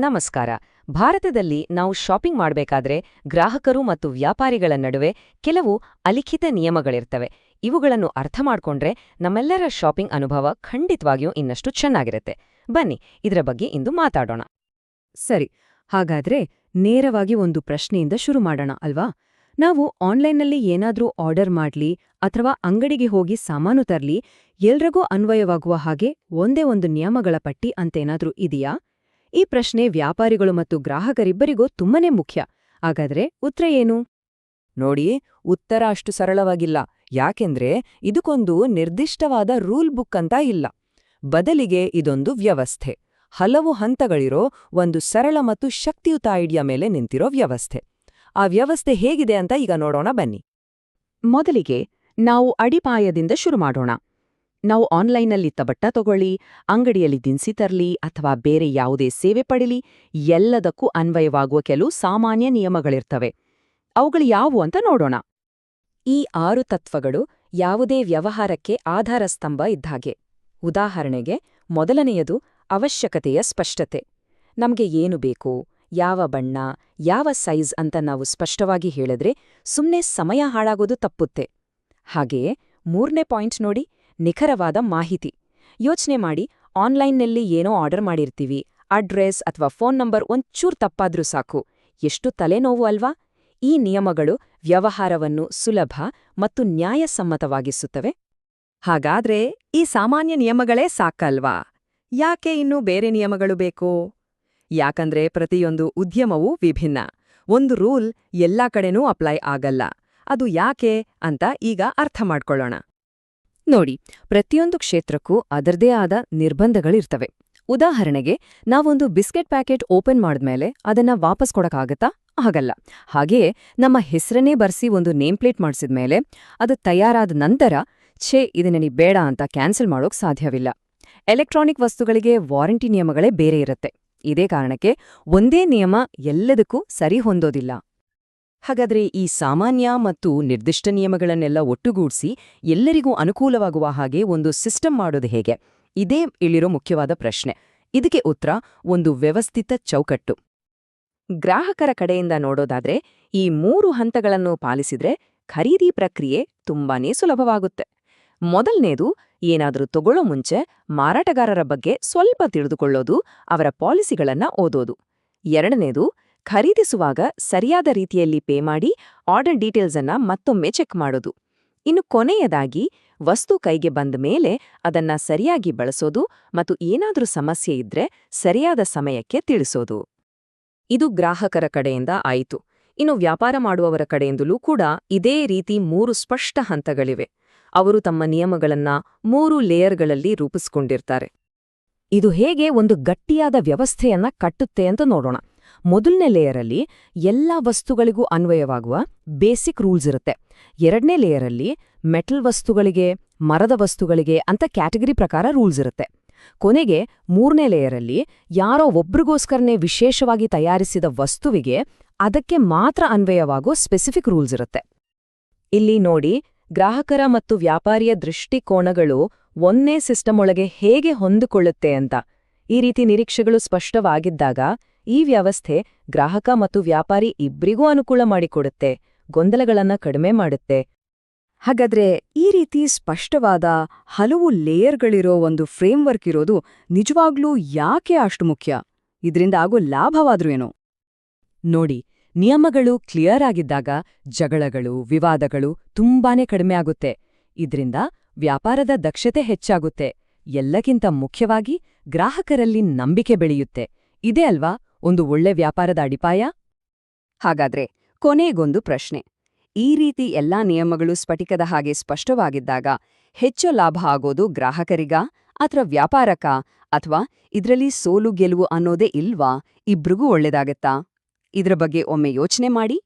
ನಮಸ್ಕಾರ. ಭಾರತದಲ್ಲಿ ನಾವು ಶಾಪಿಂಗ್ ಮಾಡಬೇಕಾದ್ರೆ ಗ್ರಾಹಕರು ಮತ್ತು ವ್ಯಾಪಾರಿಗಳ ನಡುವೆ ಕೆಲವು ಅಲಿಖಿತ ನಿಯಮಗಳಿರ್ತವೆ. ಇವುಗಳನ್ನು ಅರ್ಥ ಮಾಡ್ಕೊಂಡ್ರೆ ನಮ್ಮೆಲ್ಲರ ಶಾಪಿಂಗ್ ಅನುಭವ ಖಂಡಿತವಾಗಿಯೂ ಇನ್ನಷ್ಟು ಚೆನ್ನಾಗಿರುತ್ತೆ. ಬನ್ನಿ, ಇದರ ಬಗ್ಗೆ ಇಂದು ಮಾತಾಡೋಣ. ಸರಿ, ಹಾಗಾದ್ರೆ ನೇರವಾಗಿ ಒಂದು ಪ್ರಶ್ನೆಯಿಂದ ಶುರು ಮಾಡೋಣ ಅಲ್ವಾ? ನಾವು ಆನ್ಲೈನ್ನಲ್ಲಿ ಏನಾದ್ರೂ ಆರ್ಡರ್ ಮಾಡ್ಲಿ ಅಥವಾ ಅಂಗಡಿಗೆ ಹೋಗಿ ಸಾಮಾನು ತರ್ಲಿ, ಎಲ್ರಿಗೂ ಅನ್ವಯವಾಗುವ ಹಾಗೆ ಒಂದೇ ಒಂದು ನಿಯಮಗಳ ಪಟ್ಟಿ ಅಂತೇನಾದ್ರೂ ಇದೆಯಾ? ಈ ಪ್ರಶ್ನೆ ವ್ಯಾಪಾರಿಗಳು ಮತ್ತು ಗ್ರಾಹಕರಿಬ್ಬರಿಗೂ ತುಂಬನೇ ಮುಖ್ಯ. ಹಾಗಾದ್ರೆ ಉತ್ತರ ಏನು? ನೋಡಿ, ಉತ್ತರ ಅಷ್ಟು ಸರಳವಾಗಿಲ್ಲ. ಯಾಕೆಂದ್ರೆ ಇದಕ್ಕೊಂದು ನಿರ್ದಿಷ್ಟವಾದ ರೂಲ್ ಬುಕ್ ಅಂತ ಇಲ್ಲ. ಬದಲಿಗೆ ಇದೊಂದು ವ್ಯವಸ್ಥೆ, ಹಲವು ಹಂತಗಳಿರೋ ಒಂದು ಸರಳ ಮತ್ತು ಶಕ್ತಿಯುತ ಐಡಿಯಾ ಮೇಲೆ ನಿಂತಿರೋ ವ್ಯವಸ್ಥೆ. ಆ ವ್ಯವಸ್ಥೆ ಹೇಗಿದೆ ಅಂತ ಈಗ ನೋಡೋಣ ಬನ್ನಿ. ಮೊದಲಿಗೆ ನಾವು ಅಡಿಪಾಯದಿಂದ ಶುರು ಮಾಡೋಣ. ನಾವು ಆನ್ಲೈನ್ನಲ್ಲಿ ಬಟ್ಟ ತಗೊಳ್ಳಿ, ಅಂಗಡಿಯಲ್ಲಿ ದಿನಸಿ ತರಲಿ ಅಥವಾ ಬೇರೆ ಯಾವುದೇ ಸೇವೆ ಪಡಿಲಿ, ಎಲ್ಲದಕ್ಕೂ ಅನ್ವಯವಾಗುವ ಕೆಲವು ಸಾಮಾನ್ಯ ನಿಯಮಗಳಿರ್ತವೆ. ಅವುಗಳು ಯಾವುವು ಅಂತ ನೋಡೋಣ. ಈ 6 ತತ್ವಗಳು ಯಾವುದೇ ವ್ಯವಹಾರಕ್ಕೆ ಆಧಾರ ಸ್ತಂಭ ಇದ್ದಾಗೆ. ಉದಾಹರಣೆಗೆ, ಮೊದಲನೆಯದು ಅವಶ್ಯಕತೆಯ ಸ್ಪಷ್ಟತೆ. ನಮಗೆ ಏನು ಬೇಕು, ಯಾವ ಬಣ್ಣ, ಯಾವ ಸೈಜ್ ಅಂತ ನಾವು ಸ್ಪಷ್ಟವಾಗಿ ಹೇಳಿದ್ರೆ ಸುಮ್ನೆ ಸಮಯ ಹಾಳಾಗೋದು ತಪ್ಪುತ್ತೆ. ಹಾಗೆಯೇ 3ನೇ ಪಾಯಿಂಟ್ ನೋಡಿ, ನಿಖರವಾದ ಮಾಹಿತಿ. ಯೋಚನೆ ಮಾಡಿ, ಆನ್ಲೈನ್ನಲ್ಲಿ ಏನೋ ಆರ್ಡರ್ ಮಾಡಿರ್ತೀವಿ, ಅಡ್ರೆಸ್ ಅಥವಾ ಫೋನ್ ನಂಬರ್ ಒಂಚೂರು ತಪ್ಪಾದ್ರೂ ಸಾಕು, ಎಷ್ಟು ತಲೆನೋವು ಅಲ್ವಾ? ಈ ನಿಯಮಗಳು ವ್ಯವಹಾರವನ್ನು ಸುಲಭ ಮತ್ತು ನ್ಯಾಯಸಮ್ಮತವಾಗಿಸುತ್ತವೆ. ಹಾಗಾದ್ರೆ ಈ ಸಾಮಾನ್ಯ ನಿಯಮಗಳೇ ಸಾಕಲ್ವಾ? ಯಾಕೆ ಇನ್ನೂ ಬೇರೆ ನಿಯಮಗಳು ಬೇಕು? ಯಾಕಂದ್ರೆ ಪ್ರತಿಯೊಂದು ಉದ್ಯಮವೂ ವಿಭಿನ್ನ. ಒಂದು ರೂಲ್ ಎಲ್ಲಾ ಕಡೆನೂ ಅಪ್ಲೈ ಆಗಲ್ಲ. ಅದು ಯಾಕೆ ಅಂತ ಈಗ ಅರ್ಥ ಮಾಡ್ಕೊಳ್ಳೋಣ. ನೋಡಿ, ಪ್ರತಿಯೊಂದು ಕ್ಷೇತ್ರಕ್ಕೂ ಅದರದೇ ಆದ ನಿರ್ಬಂಧಗಳಿರ್ತವೆ. ಉದಾಹರಣೆಗೆ, ನಾವೊಂದು ಬಿಸ್ಕೆಟ್ ಪ್ಯಾಕೆಟ್ ಓಪನ್ ಮಾಡಿದ್ಮೇಲೆ ಅದನ್ನ ವಾಪಸ್ ಕೊಡಕ್ಕಾಗತ್ತಾ? ಆಗಲ್ಲ. ಹಾಗೆಯೇ ನಮ್ಮ ಹೆಸರನ್ನೇ ಬರ್ಸಿ ಒಂದು ನೇಮ್ ಪ್ಲೇಟ್ ಮಾಡಿಸಿದ್ಮೇಲೆ ಅದು ತಯಾರಾದ ನಂತರ ಇದನ್ನ ಬೇಡ ಅಂತ ಕ್ಯಾನ್ಸಲ್ ಮಾಡೋಕ್ ಸಾಧ್ಯವಿಲ್ಲ. ಎಲೆಕ್ಟ್ರಾನಿಕ್ ವಸ್ತುಗಳಿಗೆ ವಾರಂಟಿ ನಿಯಮಗಳೇ ಬೇರೆ ಇರುತ್ತೆ. ಇದೇ ಕಾರಣಕ್ಕೆ ಒಂದೇ ನಿಯಮ ಎಲ್ಲದಕ್ಕೂ ಸರಿ ಹೊಂದೋದಿಲ್ಲ. ಹಾಗಾದ್ರೆ ಈ ಸಾಮಾನ್ಯ ಮತ್ತು ನಿರ್ದಿಷ್ಟ ನಿಯಮಗಳನ್ನೆಲ್ಲ ಒಟ್ಟುಗೂಡಿಸಿ ಎಲ್ಲರಿಗೂ ಅನುಕೂಲವಾಗುವ ಹಾಗೆ ಒಂದು ಸಿಸ್ಟಮ್ ಮಾಡೋದು ಹೇಗೆ? ಇದೇ ಇಲ್ಲಿರೋ ಮುಖ್ಯವಾದ ಪ್ರಶ್ನೆ. ಇದಕ್ಕೆ ಉತ್ತರ ಒಂದು ವ್ಯವಸ್ಥಿತ ಚೌಕಟ್ಟು. ಗ್ರಾಹಕರ ಕಡೆಯಿಂದ ನೋಡೋದಾದ್ರೆ ಈ 3 ಹಂತಗಳನ್ನು ಪಾಲಿಸಿದ್ರೆ ಖರೀದಿ ಪ್ರಕ್ರಿಯೆ ತುಂಬಾನೇ ಸುಲಭವಾಗುತ್ತೆ. ಮೊದಲನೇದು, ಏನಾದರೂ ತಗೊಳ್ಳೋ ಮುಂಚೆ ಮಾರಾಟಗಾರರ ಬಗ್ಗೆ ಸ್ವಲ್ಪ ತಿಳಿದುಕೊಳ್ಳೋದು, ಅವರ ಪಾಲಿಸಿಗಳನ್ನ ಓದೋದು. ಎರಡನೇದು, ಖರೀದಿಸುವಾಗ ಸರಿಯಾದ ರೀತಿಯಲ್ಲಿ ಪೇ ಮಾಡಿ ಆರ್ಡರ್ ಡೀಟೇಲ್ಸನ್ನ ಮತ್ತೊಮ್ಮೆ ಚೆಕ್ ಮಾಡೋದು. ಇನ್ನು ಕೊನೆಯದಾಗಿ, ವಸ್ತು ಕೈಗೆ ಬಂದ ಮೇಲೆ ಅದನ್ನ ಸರಿಯಾಗಿ ಬಳಸೋದು ಮತ್ತು ಏನಾದ್ರೂ ಸಮಸ್ಯೆ ಇದ್ರೆ ಸರಿಯಾದ ಸಮಯಕ್ಕೆ ತಿಳಿಸೋದು. ಇದು ಗ್ರಾಹಕರ ಕಡೆಯಿಂದ ಆಯಿತು. ಇನ್ನು ವ್ಯಾಪಾರ ಮಾಡುವವರ ಕಡೆಯಿಂದಲೂ ಕೂಡ ಇದೇ ರೀತಿ 3 ಸ್ಪಷ್ಟ ಹಂತಗಳಿವೆ. ಅವರು ತಮ್ಮ ನಿಯಮಗಳನ್ನ 3 ಲೇಯರ್ಗಳಲ್ಲಿ ರೂಪಿಸ್ಕೊಂಡಿರ್ತಾರೆ. ಇದು ಹೇಗೆ ಒಂದು ಗಟ್ಟಿಯಾದ ವ್ಯವಸ್ಥೆಯನ್ನ ಕಟ್ಟುತ್ತೆ ಅಂತ ನೋಡೋಣ. ಮೊದಲನೇ ಲೇಯರಲ್ಲಿ ಎಲ್ಲಾ ವಸ್ತುಗಳಿಗೂ ಅನ್ವಯವಾಗುವ ಬೇಸಿಕ್ ರೂಲ್ಸ್ ಇರುತ್ತೆ. ಎರಡನೇ ಲೇಯರಲ್ಲಿ ಮೆಟಲ್ ವಸ್ತುಗಳಿಗೆ, ಮರದ ವಸ್ತುಗಳಿಗೆ ಅಂತ ಕ್ಯಾಟಗರಿ ಪ್ರಕಾರ ರೂಲ್ಸ್ ಇರುತ್ತೆ. ಕೊನೆಗೆ 3ನೇ ಲೇಯರಲ್ಲಿ ಯಾರೋ ಒಬ್ರಿಗೋಸ್ಕರನೇ ವಿಶೇಷವಾಗಿ ತಯಾರಿಸಿದ ವಸ್ತುವಿಗೆ ಅದಕ್ಕೆ ಮಾತ್ರ ಅನ್ವಯವಾಗೋ ಸ್ಪೆಸಿಫಿಕ್ ರೂಲ್ಸ್ ಇರುತ್ತೆ. ಇಲ್ಲಿ ನೋಡಿ, ಗ್ರಾಹಕರ ಮತ್ತು ವ್ಯಾಪಾರಿಯ ದೃಷ್ಟಿಕೋನಗಳು ಒಂದೇ ಸಿಸ್ಟಮ್ ಒಳಗೆ ಹೇಗೆ ಹೊಂದಿಕೊಳ್ಳುತ್ತೆ ಅಂತ. ಈ ರೀತಿ ನಿರೀಕ್ಷೆಗಳು ಸ್ಪಷ್ಟವಾಗಿದ್ದಾಗ ಈ ವ್ಯವಸ್ಥೆ ಗ್ರಾಹಕ ಮತ್ತು ವ್ಯಾಪಾರಿ ಇಬ್ರಿಗೂ ಅನುಕೂಲ ಮಾಡಿಕೊಡುತ್ತೆ, ಗೊಂದಲಗಳನ್ನ ಕಡಿಮೆ ಮಾಡುತ್ತೆ. ಹಾಗಾದ್ರೆ ಈ ರೀತಿ ಸ್ಪಷ್ಟವಾದ ಹಲವು ಲೇಯರ್ಗಳಿರೋ ಒಂದು ಫ್ರೇಮ್ವರ್ಕ್ ಇರೋದು ನಿಜವಾಗ್ಲೂ ಯಾಕೆ ಅಷ್ಟು ಮುಖ್ಯ? ಇದರಿಂದ ಆಗೋ ಲಾಭವಾದ್ರೂ ಏನೋ? ನೋಡಿ, ನಿಯಮಗಳು ಕ್ಲಿಯರ್ ಆಗಿದ್ದಾಗ ಜಗಳಗಳು, ವಿವಾದಗಳು ತುಂಬಾನೇ ಕಡಿಮೆ ಆಗುತ್ತೆ. ಇದ್ರಿಂದ ವ್ಯಾಪಾರದ ದಕ್ಷತೆ ಹೆಚ್ಚಾಗುತ್ತೆ. ಎಲ್ಲಕ್ಕಿಂತ ಮುಖ್ಯವಾಗಿ ಗ್ರಾಹಕರಲ್ಲಿ ನಂಬಿಕೆ ಬೆಳೆಯುತ್ತೆ. ಇದೇ ಅಲ್ವಾ ಒಂದು ಒಳ್ಳೆ ವ್ಯಾಪಾರದ ಅಡಿಪಾಯ? ಹಾಗಾದ್ರೆ ಕೊನೆಗೊಂದು ಪ್ರಶ್ನೆ. ಈ ರೀತಿ ಎಲ್ಲಾ ನಿಯಮಗಳು ಸ್ಫಟಿಕದ ಹಾಗೆ ಸ್ಪಷ್ಟವಾಗಿದ್ದಾಗ ಹೆಚ್ಚು ಲಾಭ ಆಗೋದು ಗ್ರಾಹಕರಿಗಾ ಅಥವಾ ವ್ಯಾಪಾರಕ್ಕಾ? ಅಥವಾ ಇದ್ರಲ್ಲಿ ಸೋಲು ಗೆಲುವು ಅನ್ನೋದೇ ಇಲ್ವಾ? ಇಬ್ರಿಗೂ ಒಳ್ಳೆದಾಗತ್ತಾ? ಇದ್ರ ಬಗ್ಗೆ ಒಮ್ಮೆ ಯೋಚನೆ ಮಾಡಿ.